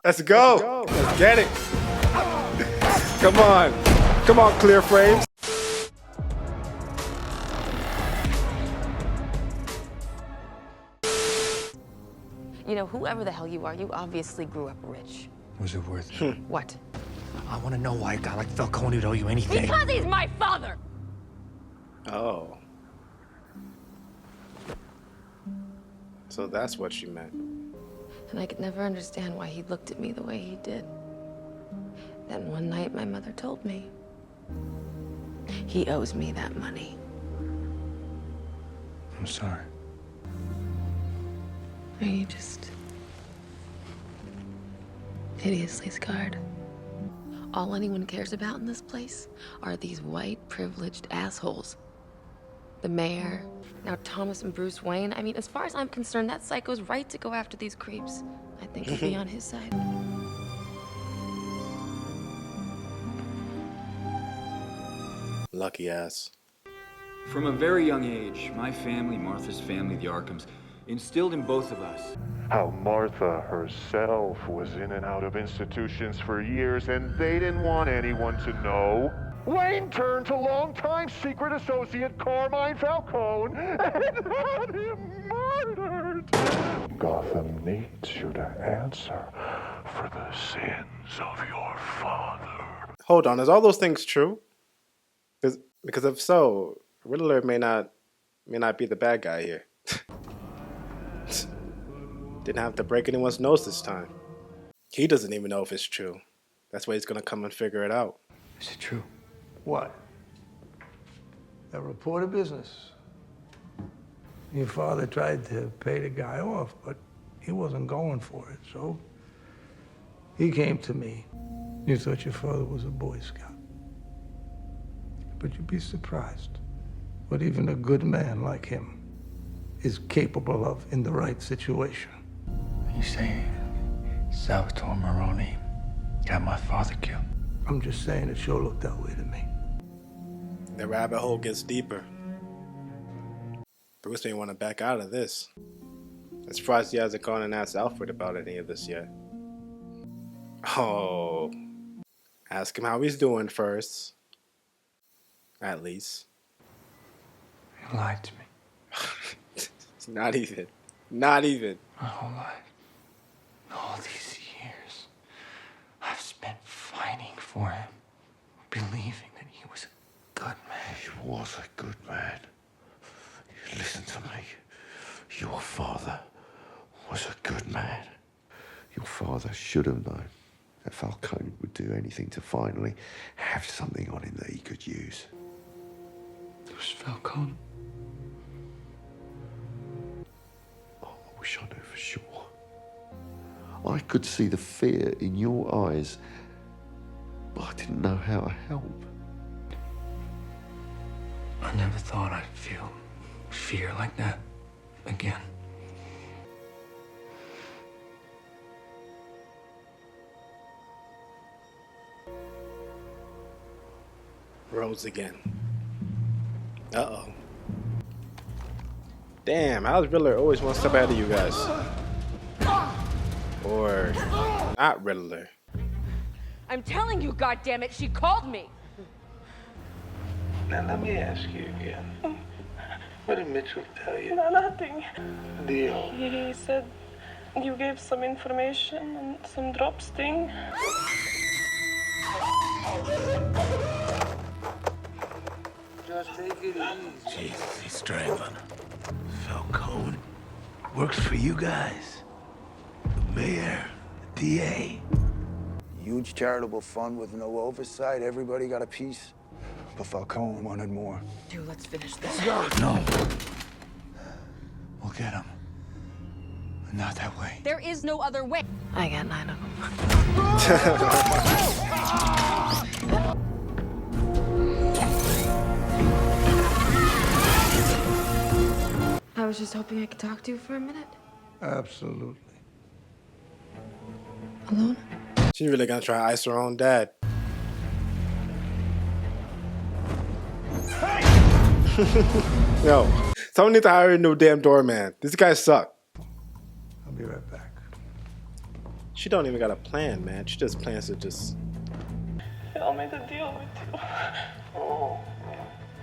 Let's go. Let's get it. Come on. Come on, clear frames. You know, whoever the hell you are, you obviously grew up rich. Was it worth it? What? I want to know why a guy like Falcone would owe you anything. Because he's my father! Oh. So that's what she meant. And I could never understand why he looked at me the way he did. Then one night, my mother told me. He owes me that money. I'm sorry. Are you just hideously scarred? All anyone cares about in this place are these white, privileged assholes. The mayor, now Thomas and Bruce Wayne. I mean, as far as I'm concerned, that psycho's right to go after these creeps. I think he'd be on his side. Lucky ass. From a very young age, my family, Martha's family, the Arkhams, instilled in both of us. How Martha herself was in and out of institutions for years and they didn't want anyone to know. Wayne turned to longtime secret associate Carmine Falcone and had him murdered. Gotham needs you to answer for the sins of your father. Hold on, is all those things true? Because if so, Riddler may not be the bad guy here. Didn't have to break anyone's nose this time. He doesn't even know if it's true. That's why he's gonna come and figure it out. Is it true? What? A report of business. Your father tried to pay the guy off, but he wasn't going for it, so he came to me. You thought your father was a Boy Scout. But you'd be surprised what even a good man like him is capable of in the right situation. You say Salvatore Maroni got my father killed? I'm just saying it sure looked that way to me. The rabbit hole gets deeper. Bruce may want to back out of this. I'm surprised he hasn't gone and asked Alfred about any of this yet. Oh. Ask him how he's doing first. At least. You lied to me. Not even. Not even. My whole life. All these years, I've spent fighting for him, believing that he was a good man. He was a good man. Listen to me. Your father was a good man. Your father should have known that Falcone would do anything to finally have something on him that he could use. It was Falcone. Oh, I wish I knew for sure. I could see the fear in your eyes, but I didn't know how to help. I never thought I'd feel fear like that again. Rose again. Uh-oh. Damn, how's Riddler always one step ahead of you guys? Or not Riddler. I'm telling you, goddammit, she called me! Now let me ask you again. What did Mitchell tell you? No, nothing. Deal. He said you gave some information and some drops thing. Just take it easy. Jesus, he's strangling. Falcone works for you guys. The mayor, the DA. Huge charitable fund with no oversight. Everybody got a piece. But Falcone wanted more. Dude, let's finish this. No. We'll get him. But not that way. There is no other way. I got 9 of them. I was just hoping I could talk to you for a minute. Absolutely. Alone? She's really gonna try to ice her own dad. Yo, someone need to hire a new damn doorman. These guys suck. I'll be right back. She don't even got a plan, man. She just plans to just. Phil made a deal with you. Oh,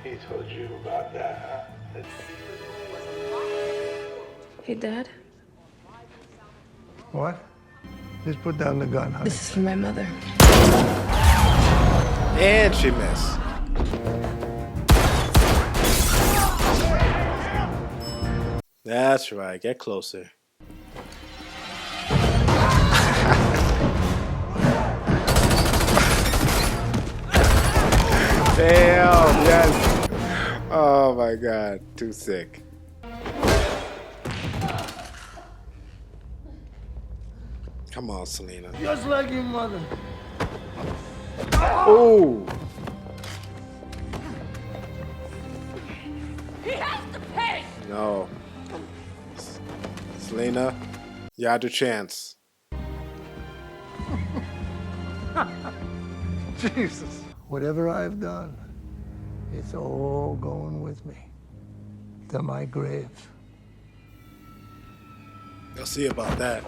he told you about that, huh? Hey, Dad. What? Just put down the gun, honey. This is for my mother. And she missed. That's right. Get closer. Damn, yes. Oh my god, too sick. Come on, Selena. Just like your mother. Ooh. He has to pay! No. Selena, you had your chance. Jesus. Whatever I've done, it's all going with me to my grave. I'll see about that.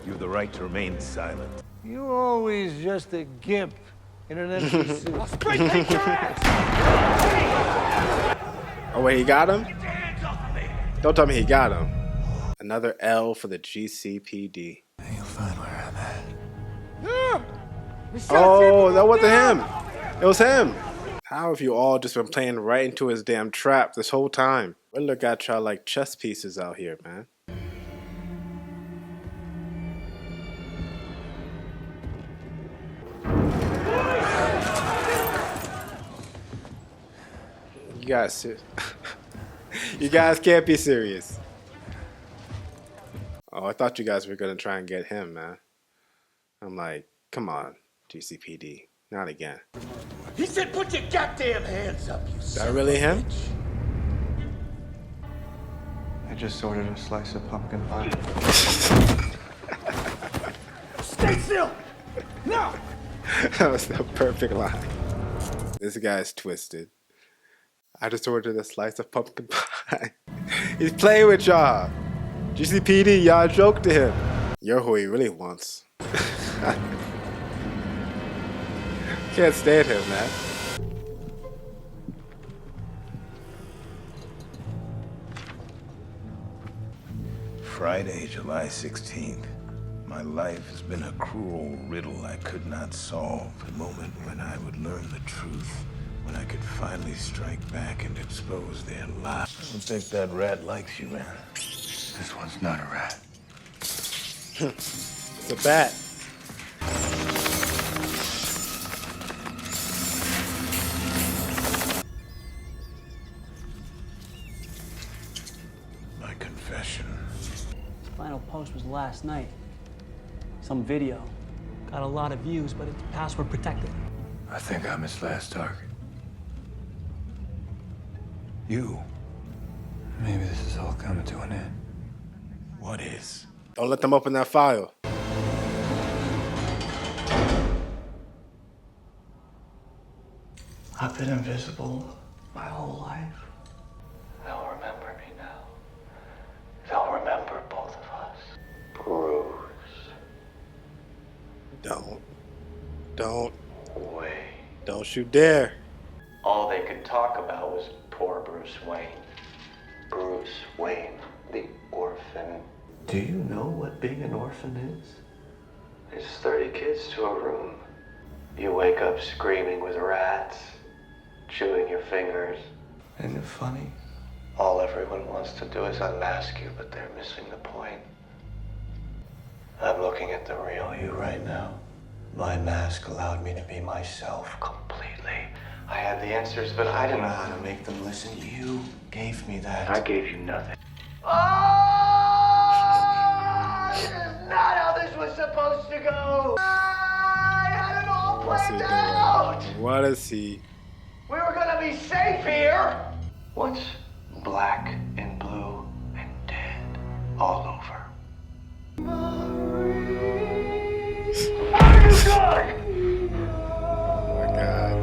You've the right to remain silent. You're always just a gimp in an empty suit. I'll straight take your ass! Oh wait, he got him? Get your hands off of me! Don't tell me he got him. Another L for the GCPD. You'll find where I'm at. Oh, that wasn't him. It was him. How have you all just been playing right into his damn trap this whole time? Riddler got y'all like chess pieces out here, man. You guys, you guys can't be serious. Oh, I thought you guys were gonna try and get him, man. I'm like, come on, GCPD, not again. He said, put your goddamn hands up, you Is that really him? I just ordered a slice of pumpkin pie. Stay still! No! That was the perfect line. This guy's twisted. I just ordered a slice of pumpkin pie. He's playing with y'all. GCPD, y'all joke to him. You're who he really wants. Can't stand him, man. Friday, July 16th. My life has been a cruel riddle I could not solve. The moment when I would learn the truth, when I could finally strike back and expose their lies. I don't think that rat likes you, man. This one's not a rat. It's a bat. My confession. His final post was last night. Some video. Got a lot of views, but it's password protected. I think I'm his last target. You. Maybe this is all coming to an end. What is? Don't let them open that file. I've been invisible my whole life. They'll remember me now. They'll remember both of us. Bruce. Don't Wayne. Don't you dare. All they could talk about was poor Bruce Wayne. Bruce Wayne, the orphan. Do you know what being an orphan is? It's 30 kids to a room. You wake up screaming with rats, chewing your fingers. Isn't it funny? All everyone wants to do is unmask you, but they're missing the point. I'm looking at the real you right now. My mask allowed me to be myself completely. I had the answers, but I didn't know how to make them listen. You gave me that. I gave you nothing. Oh! This is not how this was supposed to go! I had it all planned out! What is he? We were gonna be safe here! What's black and blue and dead all over? What are you doing? Oh my god.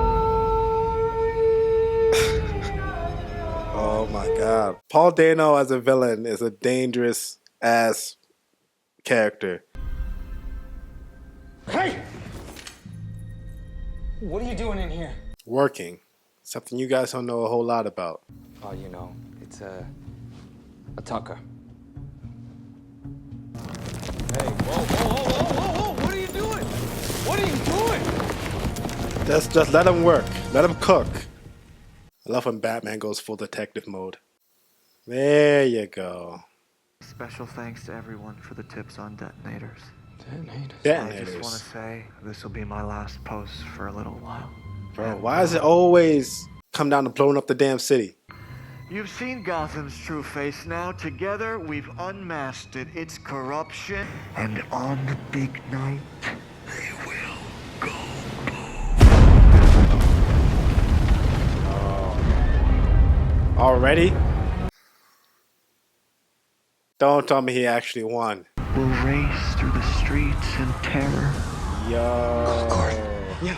Oh my god. God. Paul Dano as a villain is a dangerous ass character. Hey! What are you doing in here? Working. Something you guys don't know a whole lot about. Oh, you know, it's a Tucker. Hey, whoa! What are you doing? What are you doing? Just let him work. Let him cook. I love when Batman goes full detective mode. There you go. Special thanks to everyone for the tips on detonators. Detonators. I just want to say this will be my last post for a little while. Bro, why does it always come down to blowing up the damn city? You've seen Gotham's true face now. Together, we've unmasked it, its corruption. And on the big night, they will go boom. Already? Don't tell me he actually won. We'll race through the streets in terror. Yo. Of course. Yeah.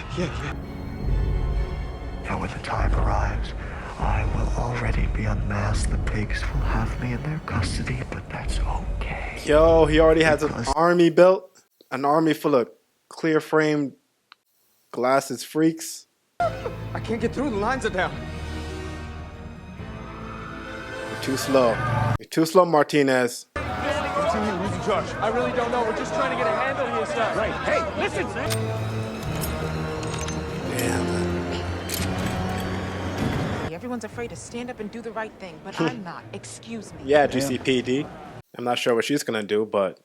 And when the time arrives, I will already be unmasked. The pigs will have me in their custody, but that's okay. Yo, he already has an army built. An army full of clear framed glasses freaks. I can't get through. The lines are down. You're too slow. You're too slow, Martinez. Who's in charge? I really don't know. We're just trying to get a handle here, sir. Right. Hey, listen! Damn. Everyone's afraid to stand up and do the right thing, but I'm not. Excuse me. Yeah, GCPD. I'm not sure what she's gonna do, but...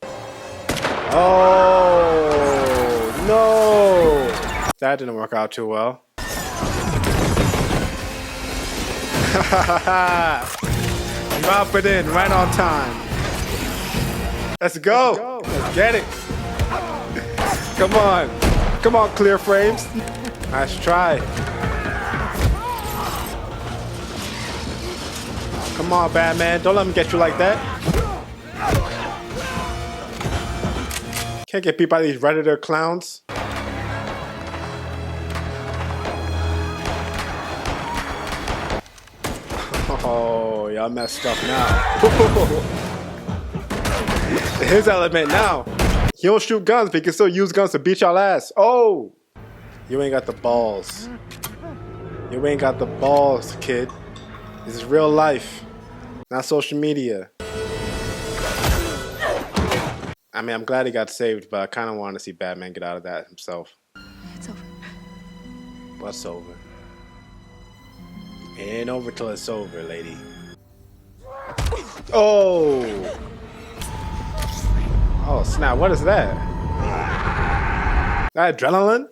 Oh, no! That didn't work out too well. Drop it in right on time. Let's go. Let's get it. Come on. Come on, clear frames. Nice try. Come on, Batman. Don't let him get you like that. Can't get beat by these Redditor clowns. Oh, y'all messed up now. His element now. He don't shoot guns, but he can still use guns to beat y'all ass. Oh! You ain't got the balls. You ain't got the balls, kid. This is real life, not social media. I mean, I'm glad he got saved, but I kind of want to see Batman get out of that himself. It's over. What's over? It ain't over till it's over, lady. Oh! Oh, snap. What is that? That adrenaline?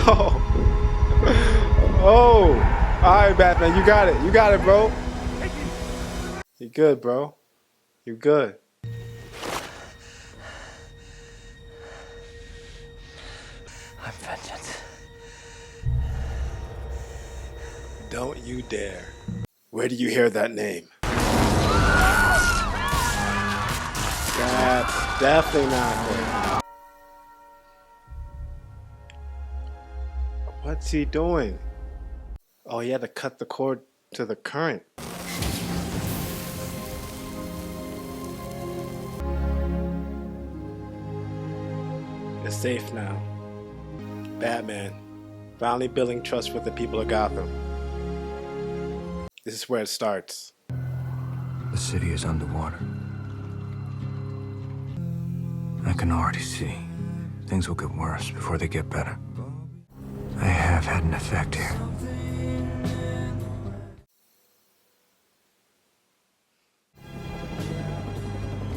Oh. Oh. Alright, Batman. You got it. You got it, bro. You good, bro. You good. I'm vengeance. Don't you dare. Where do you hear that name? That's definitely not good. What's he doing? Oh, he had to cut the cord to the current. It's safe now. Batman, finally building trust with the people of Gotham. This is where it starts. The city is underwater. I can already see things will get worse before they get better. I have had an effect here.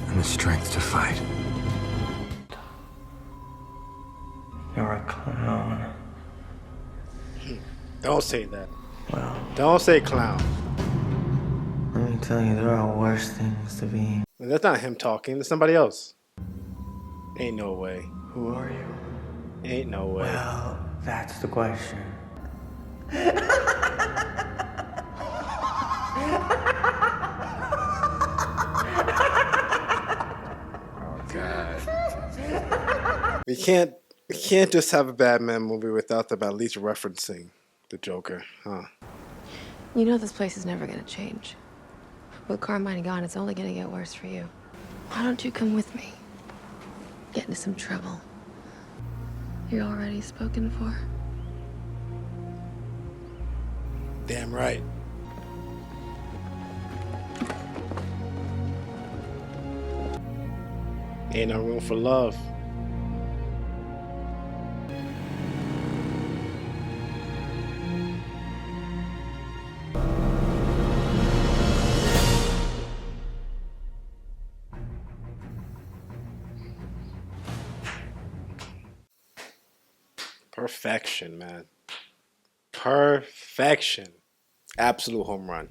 And the strength to fight. You're a clown. Don't say that. Well, Don't say clown. let me tell you, there are worse things to be. That's not him talking. That's somebody else. Ain't no way. Who are you? Ain't no way. Well, that's the question. Oh God. We can't just have a Batman movie without them at least referencing the Joker, huh? You know this place is never gonna change. With Carmine gone, it's only gonna get worse for you. Why don't you come with me? Get into some trouble. You're already spoken for. Damn right. Ain't no room for love. Perfection, man. Perfection. Absolute home run.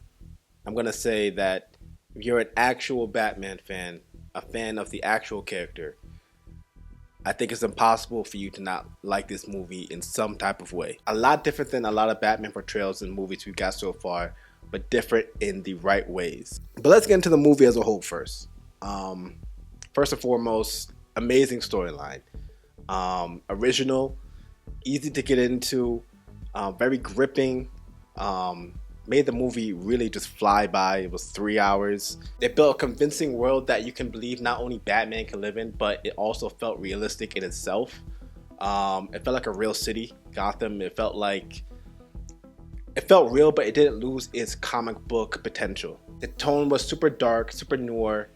I'm gonna say that if you're an actual Batman fan, a fan of the actual character, I think it's impossible for you to not like this movie in some type of way. A lot different than a lot of Batman portrayals in movies we've got so far, but different in the right ways. But let's get into the movie as a whole first. First and foremost, amazing storyline. Original, easy to get into, very gripping. Made the movie really just fly by. It was 3 hours. They built a convincing world that you can believe not only Batman can live in, but it also felt realistic in itself. It felt like a real city, Gotham. It felt real, but it didn't lose its comic book potential. The tone was super dark, super noir,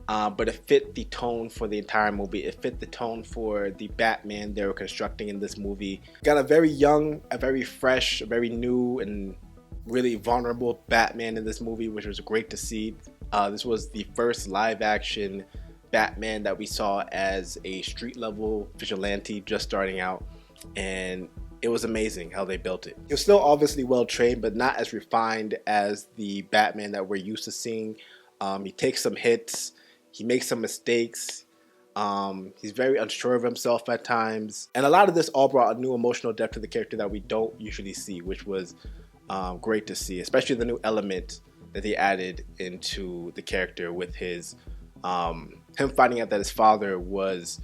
but it fit the tone for the entire movie. It fit the tone for the Batman they were constructing in this movie. Got a very young, a very fresh, a very new, and really vulnerable Batman in this movie, which was great to see. This was the first live action Batman that we saw as a street level vigilante just starting out, and it was amazing how they built it. He was still obviously well trained, but not as refined as the Batman that we're used to seeing. He takes some hits, he makes some mistakes, he's very unsure of himself at times, and a lot of this all brought a new emotional depth to the character that we don't usually see, which was great to see, especially the new element that they added into the character with his him finding out that his father was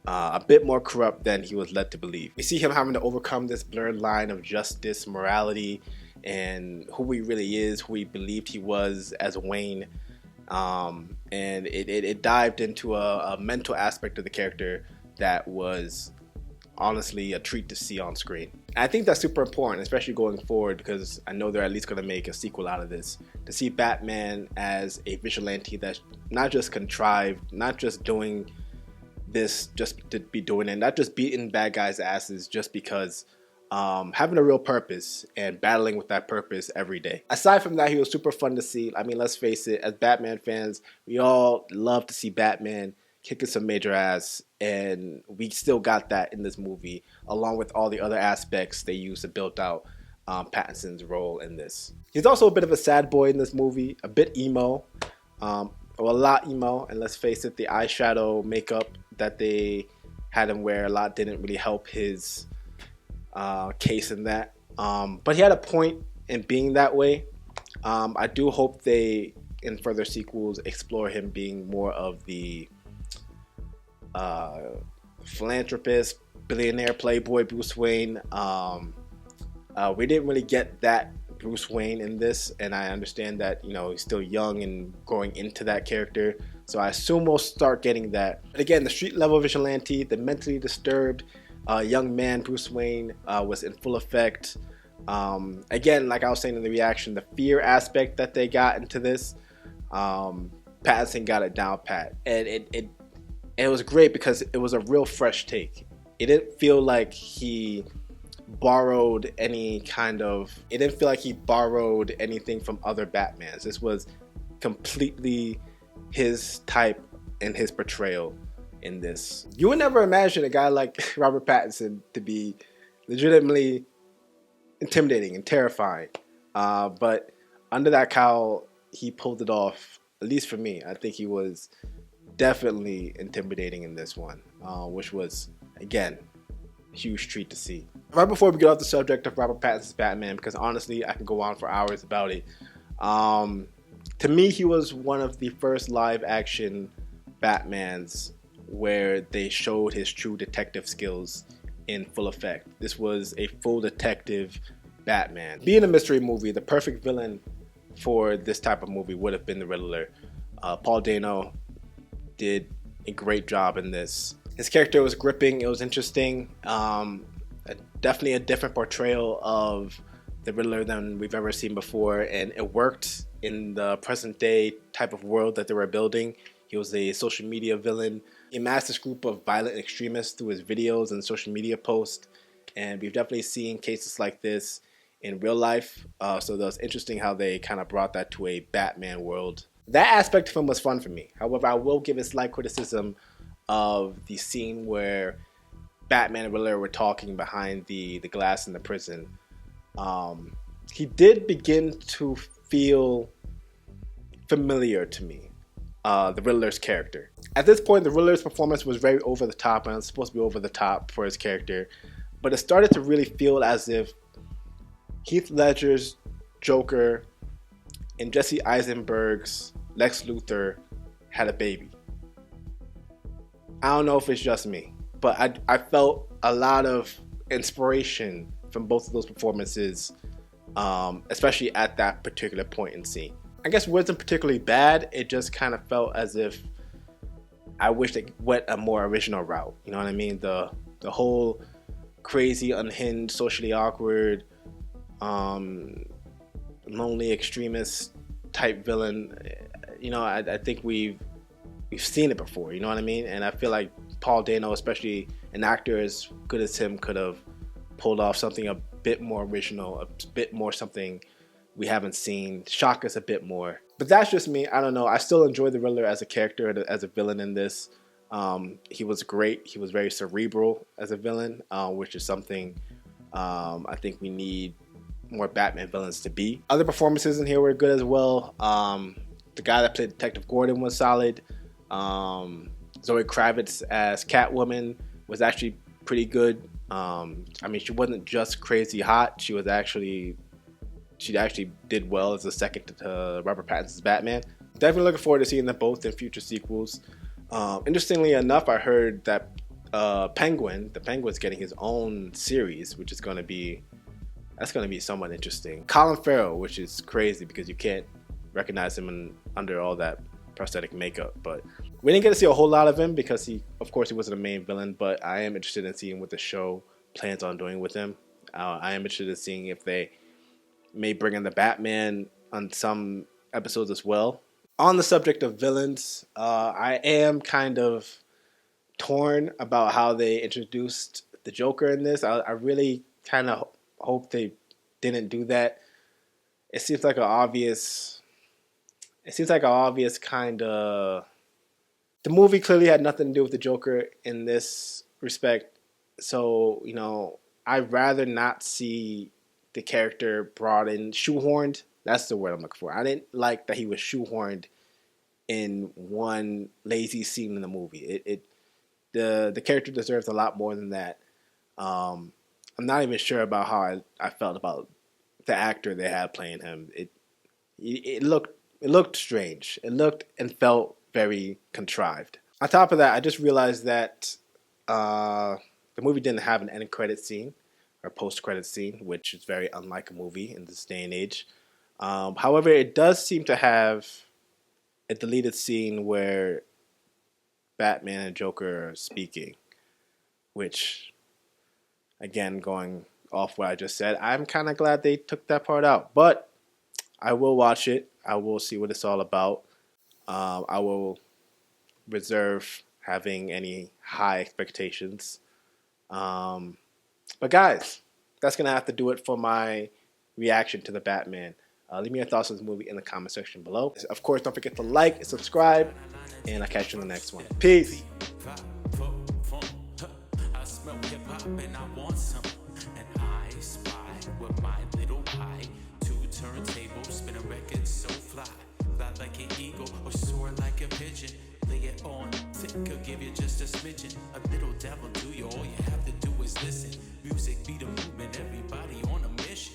a bit more corrupt than he was led to believe. We see him having to overcome this blurred line of justice, morality, and who he really is, who he believed he was as Wayne. And it dived into a mental aspect of the character that was honestly a treat to see on screen. And I think that's super important, especially going forward, because I know they're at least going to make a sequel out of this. To see Batman as a vigilante that's not just contrived, not just doing this just to be doing it, not just beating bad guys' asses just because, having a real purpose and battling with that purpose every day. Aside from that, he was super fun to see. I mean, let's face it, as Batman fans, we all love to see Batman kicking some major ass, and we still got that in this movie, along with all the other aspects they used to build out Pattinson's role in this. He's also a bit of a sad boy in this movie, a bit emo, or a lot emo, and let's face it, the eyeshadow makeup that they had him wear a lot didn't really help his case in that. But he had a point in being that way. I do hope they, in further sequels, explore him being more of the philanthropist, billionaire, playboy Bruce Wayne. We didn't really get that Bruce Wayne in this, and I understand that, you know, he's still young and growing into that character, so I assume we'll start getting that. But again, the street level vigilante, the mentally disturbed young man Bruce Wayne was in full effect. Again, like I was saying in the reaction, the fear aspect that they got into this, Pattinson got it down pat, and it was great because it was a real fresh take. It didn't feel like he borrowed anything from other Batmans. This was completely his type and his portrayal in this. You would never imagine a guy like Robert Pattinson to be legitimately intimidating and terrifying. But under that cowl, he pulled it off, at least for me. I think he was definitely intimidating in this one, which was, again, a huge treat to see. Right before we get off the subject of Robert Pattinson's Batman, because honestly, I can go on for hours about it. To me, he was one of the first live action Batmans where they showed his true detective skills in full effect. This was a full detective Batman. Being a mystery movie, the perfect villain for this type of movie would have been the Riddler. Paul Dano did a great job in this. His character was gripping, it was interesting. Definitely a different portrayal of the Riddler than we've ever seen before, and it worked in the present day type of world that they were building. He was a social media villain. He amassed this group of violent extremists through his videos and social media posts, and we've definitely seen cases like this in real life. So that was interesting how they kind of brought that to a Batman world. That aspect of him was fun for me. However, I will give a slight criticism of the scene where Batman and Riddler were talking behind the glass in the prison. He did begin to feel familiar to me, the Riddler's character. At this point, the Riddler's performance was very over the top, and it was supposed to be over the top for his character, but it started to really feel as if Heath Ledger's Joker and Jesse Eisenberg's Lex Luthor had a baby. I don't know if it's just me, but I felt a lot of inspiration from both of those performances, especially at that particular point in scene. I guess it wasn't particularly bad, it just kind of felt as if I wish they went a more original route. You know what I mean? The whole crazy, unhinged, socially awkward, lonely extremist type villain. You know, I think we've seen it before, you know what I mean? And I feel like Paul Dano, especially an actor as good as him, could have pulled off something a bit more original, a bit more something we haven't seen, shock us a bit more. But that's just me. I don't know. I still enjoy the Riddler as a character, as a villain in this. He was great. He was very cerebral as a villain, which is something I think we need more Batman villains to be. Other performances in here were good as well. The guy that played Detective Gordon was solid. Zoe Kravitz as Catwoman was actually pretty good. I mean, she wasn't just crazy hot. She actually did well as a second to Robert Pattinson's Batman. Definitely looking forward to seeing them both in future sequels. Interestingly enough, I heard that the Penguin's getting his own series, which is going to be somewhat interesting. Colin Farrell, which is crazy because you can't recognize him under all that prosthetic makeup, but we didn't get to see a whole lot of him because of course he wasn't a main villain, but I am interested in seeing what the show plans on doing with him. I am interested in seeing if they may bring in the Batman on some episodes as well. On the subject of villains, I am kind of torn about how they introduced the Joker in this. I really kind of hope they didn't do that. It seems like an obvious kind of... The movie clearly had nothing to do with the Joker in this respect. So, you know, I'd rather not see the character brought in, shoehorned. That's the word I'm looking for. I didn't like that he was shoehorned in one lazy scene in the movie. The character deserves a lot more than that. I'm not even sure about how I felt about the actor they had playing him. It looked strange. It looked and felt very contrived. On top of that, I just realized that the movie didn't have an end credit scene or post-credit scene, which is very unlike a movie in this day and age. However, it does seem to have a deleted scene where Batman and Joker are speaking, which, again, going off what I just said, I'm kind of glad they took that part out. But I will watch it. I will see what it's all about. I will reserve having any high expectations. But guys, that's going to have to do it for my reaction to the Batman. Leave me your thoughts on this movie in the comment section below. Of course, don't forget to like and subscribe, and I'll catch you in the next one. Peace. Could give you just a smidgen, a little devil do you. All you have to do is listen. Music be the movement, everybody on a mission.